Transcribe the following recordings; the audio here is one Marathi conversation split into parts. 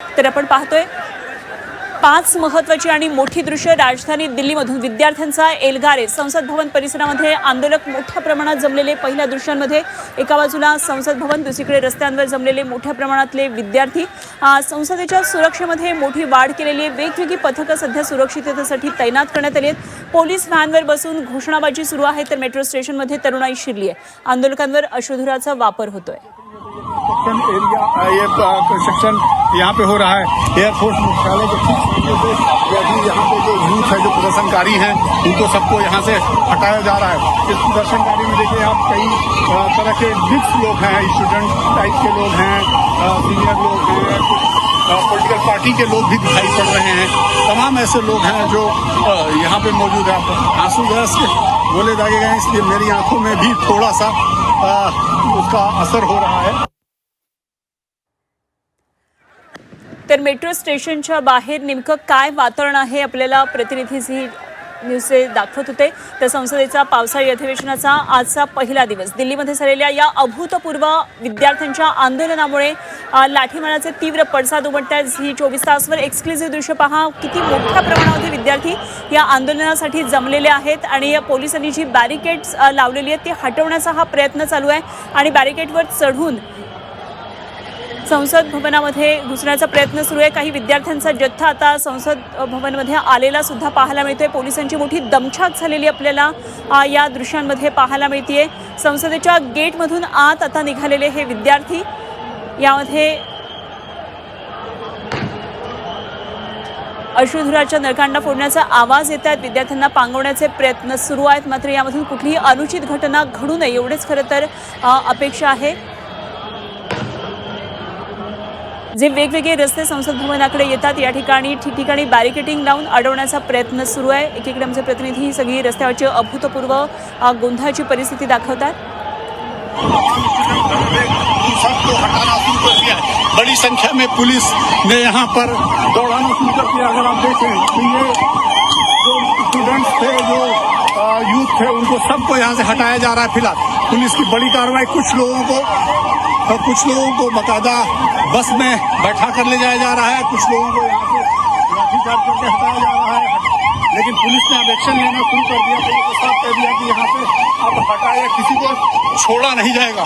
तर आपण पाहतोय 5 महत्त्वाची आणि मोठी दृश्य राजधानी दिल्लीमधून विद्यार्थ्यांचा एल्गार संसद भवन परिसरामध्ये आंदोलक मोठ्या प्रमाणात जमलेले। पहिल्या दृश्यांमध्ये एका बाजूला संसद भवन, दुसरीकडे रस्त्यांवर जमलेले मोठ्या प्रमाणातले विद्यार्थी। संसदेच्या सुरक्षेमध्ये मोठी वाढ केलेली आहे। वेगवेगळी पथकं सध्या सुरक्षिततेसाठी तैनात करण्यात आली आहेत। पोलीस व्हॅनवर बसून घोषणाबाजी सुरू आहे, तर मेट्रो स्टेशनमध्ये तरुणाई शिरली आहे। आंदोलकांवर अश्रुधुराचा वापर होतोय। सेक्शन यहाँ पे हो रहा है एयरफोर्स मुख्यालय के अभी यहाँ पे जो यूथ है, जो प्रदर्शनकारी हैं, उनको सबको यहाँ से हटाया जा रहा है। इस प्रदर्शनकारी में देखिए आप कई तरह के मिक्स लोग हैं, स्टूडेंट टाइप के लोग हैं, सीनियर लोग हैं, पॉलिटिकल पार्टी के लोग भी दिखाई पड़ रहे हैं। तमाम ऐसे लोग हैं जो यहाँ पे मौजूद है। आंसू गैस के बोले दागे गए, इसलिए मेरी आंखों में भी थोड़ा सा उसका असर हो रहा है। तर मेट्रो स्टेशनच्या बाहेर नेमकं काय वातावरण आहे आपल्याला प्रतिनिधी झी न्यूजचे दाखवत होते। तर संसदेचा पावसाळी अधिवेशनाचा आजचा पहिला दिवस दिल्लीमध्ये झालेल्या या अभूतपूर्व विद्यार्थ्यांच्या आंदोलनामुळे लाठीमाराचे तीव्र पडसाद उमटत आहेत। झी 24 तासवर एक्सक्लुझिव्ह दृश्य पहा, किती मोठ्या प्रमाणामध्ये विद्यार्थी या आंदोलनासाठी जमलेले आहेत आणि पोलिसांनी जी बॅरिकेड्स लावलेली आहेत ती हटवण्याचा हा प्रयत्न चालू आहे आणि बॅरिकेडवर चढून संसद भवनामध्ये घुसण्याचा प्रयत्न सुरू आहे। काही विद्यार्थ्यांचा जथ्था आता संसद भवनमध्ये आलेला सुद्धा पाहायला मिळतोय। पोलिसांची मोठी दमछाक झालेली आपल्याला या दृश्यांमध्ये पाहायला मिळते। संसदेच्या गेटमधून आत आता निघालेले हे विद्यार्थी, यामध्ये अश्रुधुराच्या नळकांडा फोडण्याचा आवाज येत आहेत। विद्यार्थ्यांना पांगवण्याचे प्रयत्न सुरू आहेत, मात्र यामधून कुठलीही अनुचित घटना घडू नये एवढेच खरं तर अपेक्षा आहे। जे वेगवेगळे रस्ते संसद भवनाकडे येतात या ठिकाणी ठिकठिकाणी बॅरिकेडिंग लावून अडवण्याचा प्रयत्न सुरू आहे। एकीकडे आमचे प्रतिनिधी सगळी रस्त्यावरची अभूतपूर्व गोंधळाची परिस्थिती दाखवतात। बड़ी संख्या में पुलिस ने यहाँ पर दौड़ाना शुरू कर दिया। अगर आप देखें तो ये जो स्टूडेंट्स थे, जो यूथ थे, उनको सबको यहाँ से हटाया जा रहा है। फिलहाल पुलिस की बड़ी कार्रवाई, कुछ लोगों को बकायदा बस में बैठा कर ले जाया जा रहा है, कुछ लोगों को यहाँ से लाठीचार्ज करके हटाया जा रहा है। लेकिन पुलिस ने अब एक्शन लेना शुरू कर दिया। पुलिस को साफ कह दिया कि यहाँ से अब हटाया, किसी को छोड़ा नहीं जाएगा।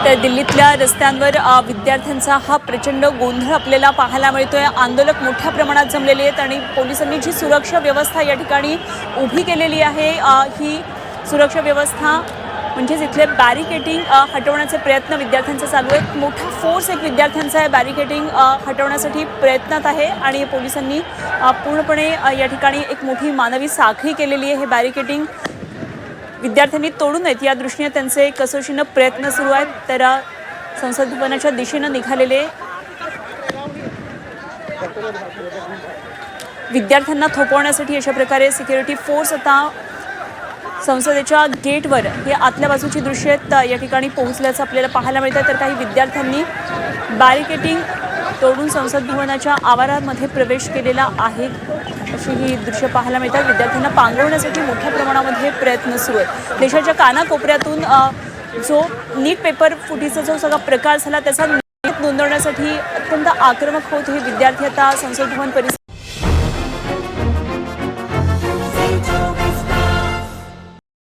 तर दिल्लीतल्या रस्त्यांवर विद्यार्थ्यांचा हा प्रचंड गोंधळ आपल्याला पाहायला मिळतोय। आंदोलक मोठ्या प्रमाणात जमलेले आहेत आणि पोलिसांनी जी सुरक्षा व्यवस्था या ठिकाणी उभी केलेली आहे, ही सुरक्षा व्यवस्था म्हणजेच इथले बॅरिकेडिंग हटवण्याचे प्रयत्न विद्यार्थ्यांचे चालू आहेत। मोठा फोर्स एक विद्यार्थ्यांचा आहे बॅरिकेडिंग हटवण्यासाठी प्रयत्नात आहे आणि पोलिसांनी पूर्णपणे या ठिकाणी एक मोठी मानवी साखळी केलेली आहे। हे बॅरिकेडिंग विद्यार्थ्यांनी तोडू नयेत या दृष्टीने त्यांचे कसोशीनं प्रयत्न सुरू आहेत। तर संसद भवनाच्या दिशेनं निघालेले विद्यार्थ्यांना थोपवण्यासाठी अशा प्रकारे सिक्युरिटी फोर्स आता संसदेच्या गेटवर हे आतल्या बाजूची दृश्य आहेत या ठिकाणी पोहोचल्याचं आपल्याला पाहायला मिळतं। तर काही विद्यार्थ्यांनी बॅरिकेडिंग तोडून संसद भवनाच्या आवारामध्ये प्रवेश केलेला आहे, अशी ही दृश्य पाहायला मिळतात। विद्यार्थ्यांना पांगवण्यासाठी मोठ्या प्रमाणामध्ये प्रयत्न सुरू आहेत। देशाच्या कानाकोपऱ्यातून जो नीट पेपर फुटीचा जो सगळा प्रकार झाला त्याचा नोंदवण्यासाठी अत्यंत आक्रमक होत हे विद्यार्थी आता संसद भवन परिसर